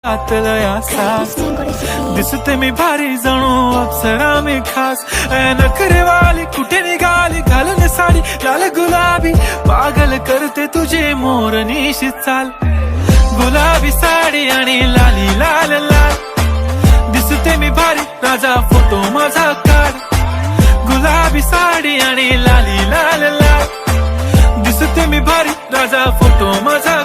आतलया सास दिसते मी भारी जणू अप्सरा मी खास नखरे वाली कुठे निघाली घालून साडी लाल गुलाबी पागल करते तुझे मोरनीशी चाल गुलाबी साडी आणि लाली लाल लाल दिसते मी भारी राजा फोटो माझा काढ गुलाबी साडी आणि लाली लाल लाल दिसते मी भारी राजा फोटो माझा